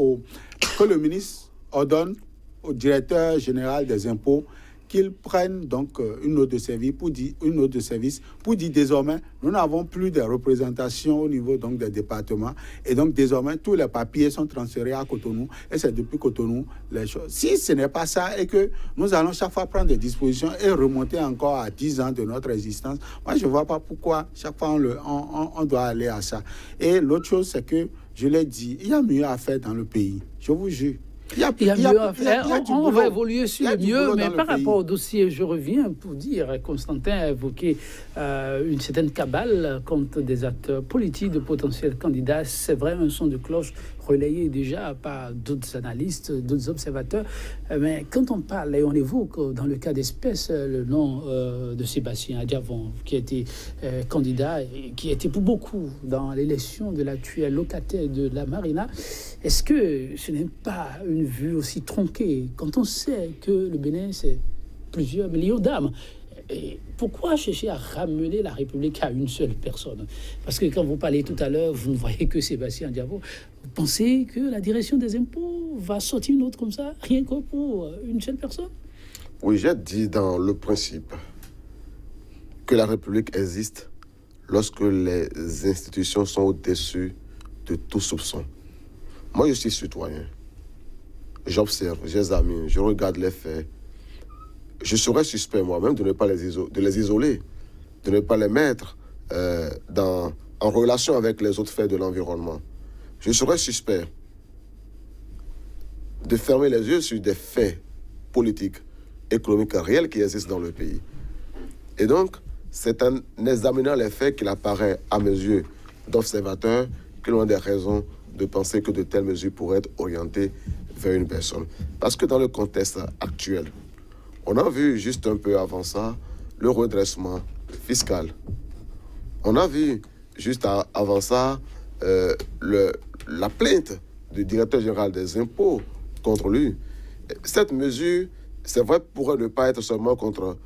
que le ministre ordonne au directeur général des impôts qu'ils prennent donc une note de service pour dire désormais nous n'avons plus de représentation au niveau donc des départements et donc désormais tous les papiers sont transférés à Cotonou et c'est depuis Cotonou les choses. Si ce n'est pas ça et que nous allons chaque fois prendre des dispositions et remonter encore à 10 ans de notre existence, moi je ne vois pas pourquoi chaque fois on doit aller à ça. Et l'autre chose c'est que je l'ai dit, il y a mieux à faire dans le pays, je vous jure. Il y a mieux à faire. On va évoluer sur le mieux, mais par rapport au dossier, je reviens pour dire, Constantin a évoqué une certaine cabale contre des acteurs politiques de potentiels candidats. C'est vrai, un son de cloche relayé déjà par d'autres analystes, d'autres observateurs. Mais quand on parle et on évoque, dans le cas d'espèce, le nom de Sébastien Adjavon, qui a été candidat et qui a été pour beaucoup dans l'élection de l'actuel locataire de la Marina, est-ce que ce n'est pas une vue aussi tronquée quand on sait que le Bénin, c'est plusieurs millions d'âmes? Et pourquoi chercher à ramener la République à une seule personne? Parce que quand vous parlez tout à l'heure, vous ne voyez que Sébastien Adjavon. Vous pensez que la direction des impôts va sortir une autre comme ça, rien que pour une seule personne? Oui, j'ai dit dans le principe que la République existe lorsque les institutions sont au-dessus de tout soupçon. Moi, je suis citoyen. J'observe, j'examine, je regarde les faits. Je serais suspect moi-même de ne pas les isoler, de ne pas les mettre en relation avec les autres faits de l'environnement. Je serais suspect de fermer les yeux sur des faits politiques, économiques réels qui existent dans le pays. Et donc, c'est en examinant les faits qu'il apparaît à mes yeux d'observateurs que l'on a des raisons de penser que de telles mesures pourraient être orientées vers une personne. Parce que dans le contexte actuel, on a vu juste un peu avant ça le redressement fiscal. On a vu juste avant ça la plainte du directeur général des impôts contre lui. Cette mesure, c'est vrai, pourrait ne pas être seulement contre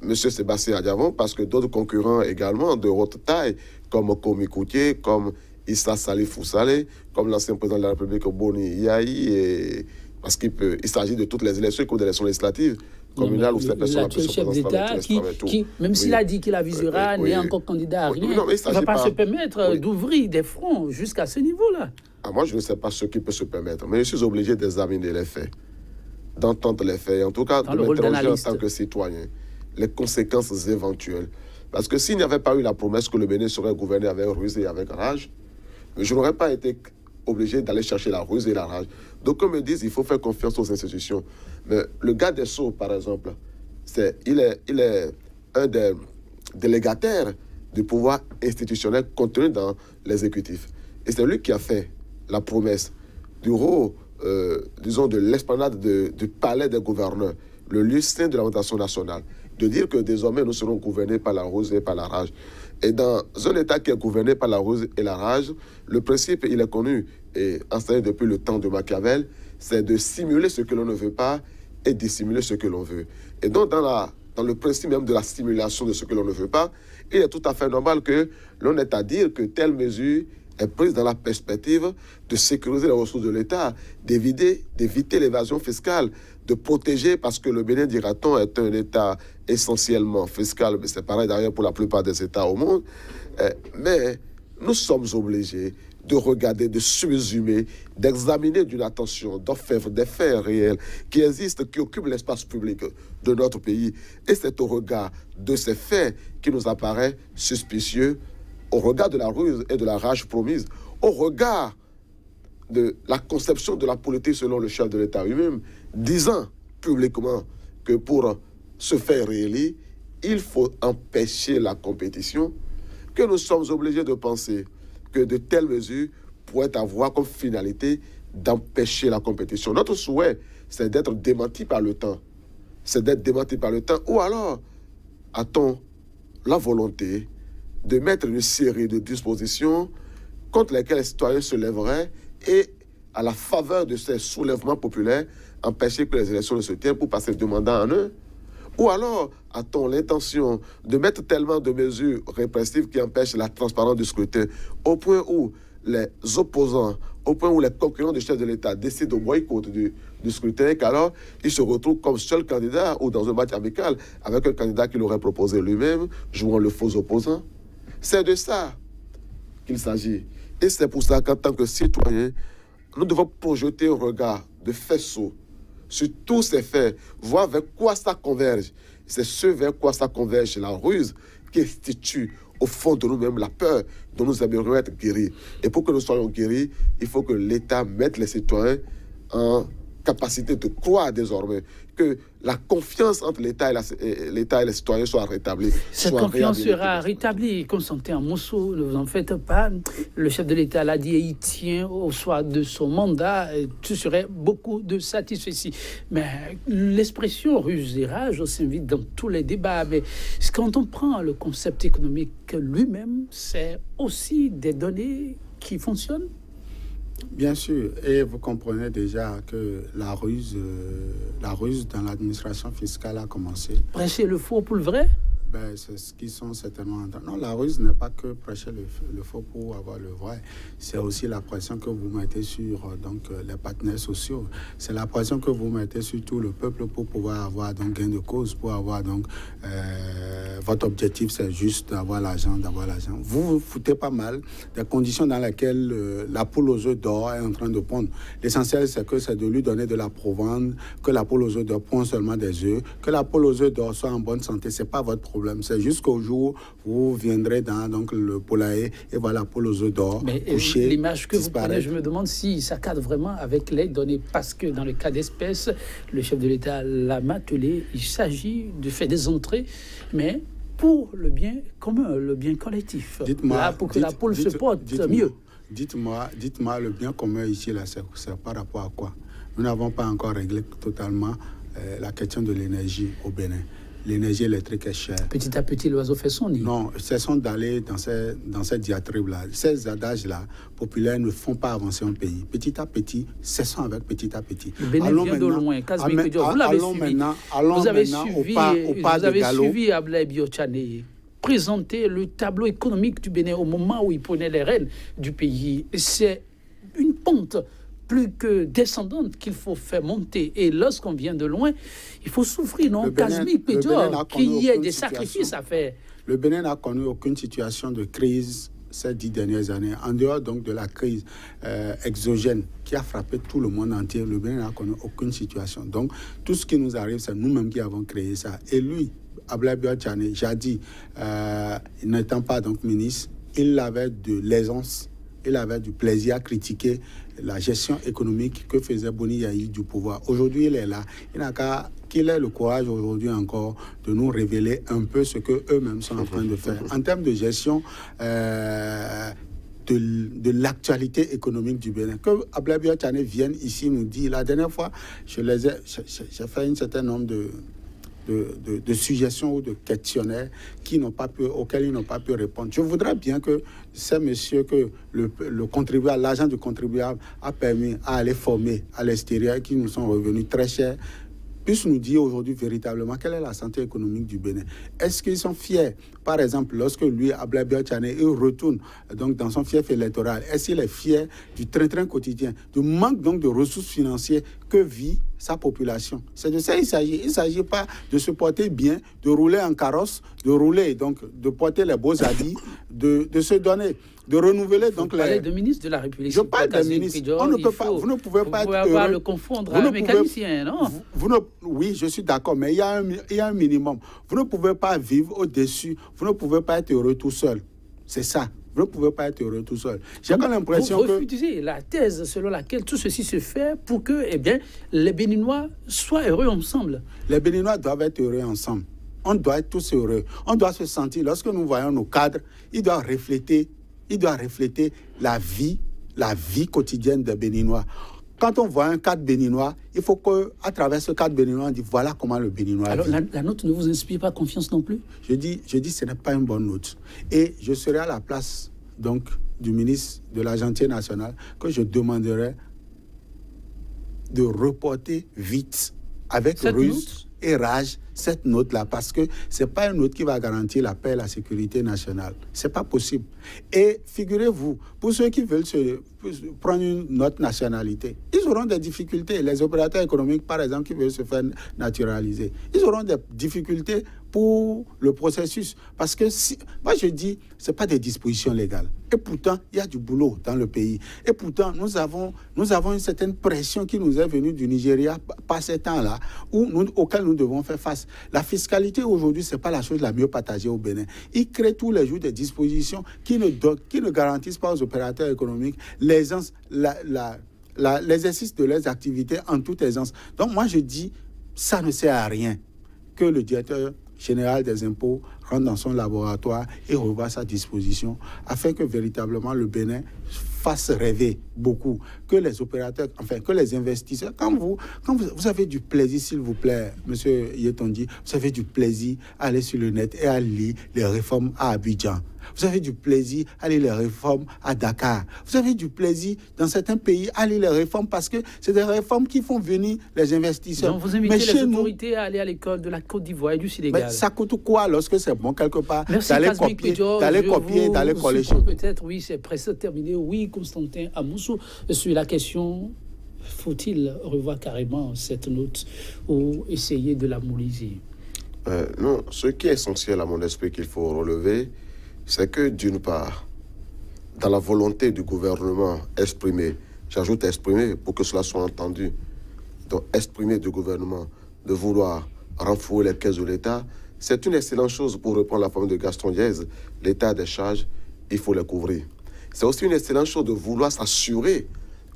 M. Sébastien Adjavon, parce que d'autres concurrents également de haute taille, comme Komi Koutié, comme Issa Salifou Saleh, comme l'ancien président de la République Boni Yahi, parce qu'il s'agit de toutes les élections, comme des élections législatives, communales, où cette personne le chef d'État, qui même s'il a dit qu'il avisera, n'est encore candidat à rien, il ne va pas se permettre d'ouvrir des fronts jusqu'à ce niveau-là. Moi, je ne sais pas ce qu'il peut se permettre, mais je suis obligé d'examiner les faits, d'entendre les faits, et en tout cas de m'interroger en tant que citoyen, les conséquences éventuelles. Parce que s'il n'y avait pas eu la promesse que le Bénin serait gouverné avec ruse et avec rage, je n'aurais pas été obligé d'aller chercher la ruse et la rage. Donc, comme me disent, il faut faire confiance aux institutions. Mais le garde des Sceaux, par exemple, il est un des délégataires du pouvoir institutionnel contenu dans l'exécutif. Et c'est lui qui a fait la promesse du haut, disons, de l'esplanade du palais des gouverneurs, le lieu saint de la votation nationale, de dire que désormais nous serons gouvernés par la ruse et par la rage. Et dans un État qui est gouverné par la ruse et la rage, le principe, il est connu et installé depuis le temps de Machiavel, c'est de simuler ce que l'on ne veut pas et dissimuler ce que l'on veut. Et donc, dans le principe même de la simulation de ce que l'on ne veut pas, il est tout à fait normal que l'on ait à dire que telle mesure est prise dans la perspective de sécuriser les ressources de l'État, d'éviter l'évasion fiscale, de protéger, parce que le Bénin, dira-t-on, est un État essentiellement fiscal, mais c'est pareil d'ailleurs pour la plupart des États au monde. Mais nous sommes obligés de regarder, de subsumer, d'examiner d'une attention, d'orfèvre des faits réels qui existent, qui occupent l'espace public de notre pays. Et c'est au regard de ces faits qui nous apparaît suspicieux, au regard de la ruse et de la rage promise, au regard de la conception de la politique selon le chef de l'État lui-même, disant publiquement que pour se faire réélire, il faut empêcher la compétition, que nous sommes obligés de penser que de telles mesures pourraient avoir comme finalité d'empêcher la compétition. Notre souhait, c'est d'être démenti par le temps. C'est d'être démenti par le temps. Ou alors, a-t-on la volonté de mettre une série de dispositions contre lesquelles les citoyens se lèveraient et, à la faveur de ces soulèvements populaires, empêcher que les élections ne se tiennent pour passer de mandat en eux? Ou alors, a-t-on l'intention de mettre tellement de mesures répressives qui empêchent la transparence du scrutin, au point où les opposants, au point où les concurrents du chef de l'État décident de boycott du scrutin, qu'alors ils se retrouvent comme seul candidat ou dans un match amical avec un candidat qu'il aurait proposé lui-même, jouant le faux opposant? C'est de ça qu'il s'agit. Et c'est pour ça qu'en tant que citoyens, nous devons projeter un regard de faisceau sur tous ces faits, voir vers quoi ça converge. C'est ce vers quoi ça converge, la ruse, qui institue au fond de nous-mêmes la peur dont nous aimerions être guéris. Et pour que nous soyons guéris, il faut que l'État mette les citoyens en capacité de croire désormais que la confiance entre l'État et les citoyens soit rétablie. Cette confiance sera rétablie. Constantin Mosso, ne vous en faites pas. Le chef de l'État l'a dit et il tient au soir de son mandat. Tu serais beaucoup de satisfaits. Mais l'expression ruse et rage s'invite dans tous les débats. Mais quand on prend le concept économique lui-même, c'est aussi des données qui fonctionnent. Bien sûr, et vous comprenez déjà que la ruse dans l'administration fiscale a commencé. Prêcher le faux pour le vrai? Ben, c'est ce qu'ils sont certainement... Non, la ruse n'est pas que prêcher le faux pour avoir le vrai. C'est aussi la pression que vous mettez sur les partenaires sociaux. C'est la pression que vous mettez sur tout le peuple pour pouvoir avoir gain de cause, pour avoir votre objectif, c'est juste d'avoir l'argent. Vous vous foutez pas mal des conditions dans lesquelles la poule aux œufs d'or est en train de pondre. L'essentiel, c'est de lui donner de la provende, que la poule aux œufs d'or pond seulement des œufs, que la poule aux œufs d'or soit en bonne santé. C'est pas votre problème. C'est jusqu'au jour où vous viendrez dans le poulailler et voilà, poule aux œufs d'or, coucher, l'image que vous prenez, je me demande si ça cadre vraiment avec les données, parce que dans le cas d'espèce, le chef de l'État l'a martelé, il s'agit de faire des entrées, mais pour le bien commun, le bien collectif. Là, pour que la poule se porte mieux. Dites-moi, le bien commun ici, là, c'est par rapport à quoi? Nous n'avons pas encore réglé totalement la question de l'énergie au Bénin. L'énergie électrique est chère. Petit à petit, l'oiseau fait son nid. Non, cessons d'aller dans ces diatribes-là. Ces adages-là populaires ne font pas avancer un pays. Petit à petit, cessons avec petit à petit. Le Bénin vient de loin. Vous l'avez suivi. Vous avez suivi Ablaye Biotchane présenter le tableau économique du Bénin au moment où il prenait les rênes du pays. C'est une pente plus que descendante qu'il faut faire monter. Et lorsqu'on vient de loin, il faut souffrir, non? Qu'il y ait des sacrifices à faire. Le Bénin n'a connu aucune situation de crise ces 10 dernières années. En dehors donc de la crise exogène qui a frappé tout le monde entier, le Bénin n'a connu aucune situation. Donc, tout ce qui nous arrive, c'est nous-mêmes qui avons créé ça. Et lui, Ablaye Biotchane, jadis, n'étant pas donc ministre, il avait de l'aisance, il avait du plaisir à critiquer la gestion économique que faisait Boni Yahi du pouvoir. Aujourd'hui, il est là. Il n'a qu'à qu'il ait le courage aujourd'hui encore de nous révéler un peu ce qu'eux-mêmes sont en train de faire. En termes de gestion de l'actualité économique du Bénin, que Ablaye Biotchane vienne ici nous dire. La dernière fois, j'ai fait un certain nombre de suggestions ou de questionnaires auxquels ils n'ont pas pu répondre. Je voudrais bien que ces messieurs que le contribuable, l'argent du contribuable a permis à aller former à l'extérieur, qui nous sont revenus très chers, puissent nous dire aujourd'hui véritablement quelle est la santé économique du Bénin. Est-ce qu'ils sont fiers? Par exemple, lorsque lui, Ablaye Biotchane, il retourne donc dans son fief électoral, est-ce qu'il est fier du train-train quotidien, du manque donc de ressources financières que vit sa population? C'est de ça qu'il s'agit. Il ne s'agit pas de se porter bien, de rouler en carrosse, de rouler, donc de porter les beaux habits, de se donner, de renouveler donc les... Vous parlez de ministre de la République. Je parle d'un ministre. On ne peut pas, vous ne pouvez pas être heureux. Pas le confondre avec un mécanicien, non? Oui, je suis d'accord, mais il y a un minimum. Vous ne pouvez pas vivre au-dessus. Vous ne pouvez pas être heureux tout seul. C'est ça. Vous ne pouvez pas être heureux tout seul. J'ai quand l'impression que... Vous refusez la thèse selon laquelle tout ceci se fait pour que les Béninois soient heureux ensemble. Les Béninois doivent être heureux ensemble. On doit être tous heureux. On doit se sentir, lorsque nous voyons nos cadres, ils doivent refléter la vie quotidienne des Béninois. Quand on voit un cadre béninois, il faut qu'à travers ce cadre béninois, on dit voilà comment le Béninois vit. Alors la note ne vous inspire pas confiance non plus? Je dis ce n'est pas une bonne note. Et je serai à la place donc du ministre de l'Agentier national que je demanderai de reporter vite avec ruse et rage cette note-là, parce que ce n'est pas une note qui va garantir la paix et la sécurité nationale. Ce n'est pas possible. Et figurez-vous, pour ceux qui veulent prendre une autre nationalité, ils auront des difficultés. Les opérateurs économiques, par exemple, qui veulent se faire naturaliser, ils auront des difficultés pour le processus. Parce que, moi je dis, ce n'est pas des dispositions légales. Et pourtant, il y a du boulot dans le pays. Et pourtant, nous avons une certaine pression qui nous est venue du Nigeria par ces temps-là, auquel nous devons faire face. La fiscalité aujourd'hui, ce n'est pas la chose la mieux partagée au Bénin. Ils créent tous les jours des dispositions qui ne garantissent pas aux opérateurs économiques l'aisance, l'exercice de leurs activités en toute aisance. Donc moi je dis, ça ne sert à rien que le directeur général des impôts rentre dans son laboratoire et revoie sa disposition afin que véritablement le Bénin fasse rêver beaucoup, que les opérateurs, enfin que les investisseurs, quand vous avez du plaisir, s'il vous plaît, monsieur Yetondi, vous avez du plaisir à aller sur le net et à lire les réformes à Abidjan. Vous avez du plaisir à lire les réformes à Dakar. Vous avez du plaisir dans certains pays à lire les réformes parce que c'est des réformes qui font venir les investisseurs. Donc vous invitez les autorités à aller à l'école de la Côte d'Ivoire et du Sénégal. Ça coûte quoi lorsque c'est bon quelque part? Merci, d'aller copier, d'aller coller chez vous. Peut-être, oui, c'est presque terminé. Oui, Constantin Amoussou, sur la question, faut-il revoir carrément cette note ou essayer de la mobiliser? Non, ce qui est essentiel à mon esprit qu'il faut relever, c'est que d'une part, dans la volonté du gouvernement exprimée, j'ajoute exprimée pour que cela soit entendu, donc exprimée du gouvernement de vouloir renflouer les caisses de l'État, c'est une excellente chose pour reprendre la formule de Gaston Diaz. L'État a des charges, il faut les couvrir. C'est aussi une excellente chose de vouloir s'assurer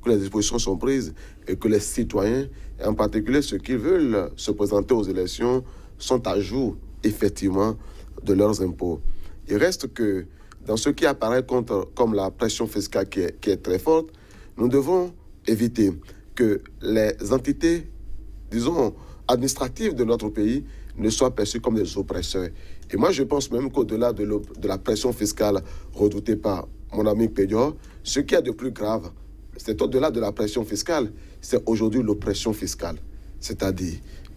que les dispositions sont prises et que les citoyens, et en particulier ceux qui veulent se présenter aux élections, sont à jour effectivement de leurs impôts. Il reste que dans ce qui apparaît comme la pression fiscale qui est très forte, nous devons éviter que les entités, disons, administratives de notre pays ne soient perçues comme des oppresseurs. Et moi, je pense même qu'au-delà de la pression fiscale redoutée par mon ami Pédior, ce qui est de plus grave, c'est au-delà de la pression fiscale, c'est aujourd'hui l'oppression fiscale. C'est-à-dire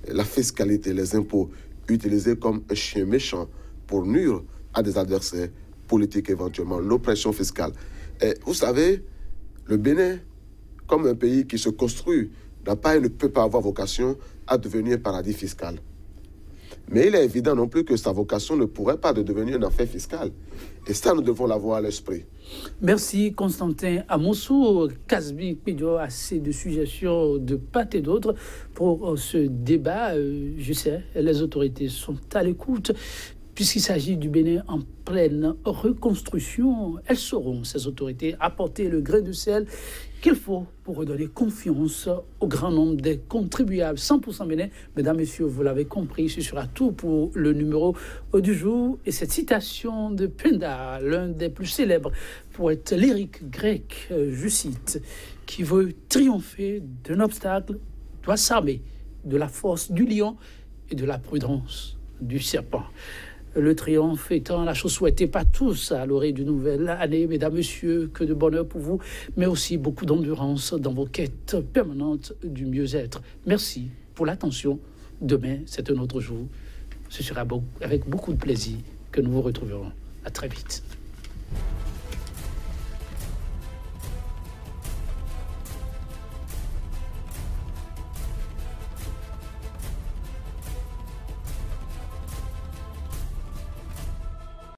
la fiscalité, les impôts utilisés comme un chien méchant pour nuire à des adversaires politiques éventuellement, l'oppression fiscale. Et vous savez, le Bénin, comme un pays qui se construit, n'a pas et ne peut pas avoir vocation à devenir paradis fiscal. Mais il est évident non plus que sa vocation ne pourrait pas de devenir une affaire fiscale. Et ça, nous devons l'avoir à l'esprit. Merci Constantin Amoussou. Kasbi Pédio, assez de suggestions de part et d'autre pour ce débat. Je sais, les autorités sont à l'écoute. Puisqu'il s'agit du Bénin en pleine reconstruction, elles sauront, ces autorités, apporter le grain de sel qu'il faut pour redonner confiance au grand nombre des contribuables. 100% Bénin, mesdames, messieurs, vous l'avez compris, ce sera tout pour le numéro du jour. Et cette citation de Pindar, l'un des plus célèbres poètes lyriques grecs, je cite, qui veut triompher d'un obstacle doit s'armer de la force du lion et de la prudence du serpent. Le triomphe étant la chose souhaitée par tous à l'orée d'une nouvelle année. Mesdames, messieurs, que de bonheur pour vous, mais aussi beaucoup d'endurance dans vos quêtes permanentes du mieux-être. Merci pour l'attention. Demain, c'est un autre jour. Ce sera avec beaucoup de plaisir que nous vous retrouverons. À très vite.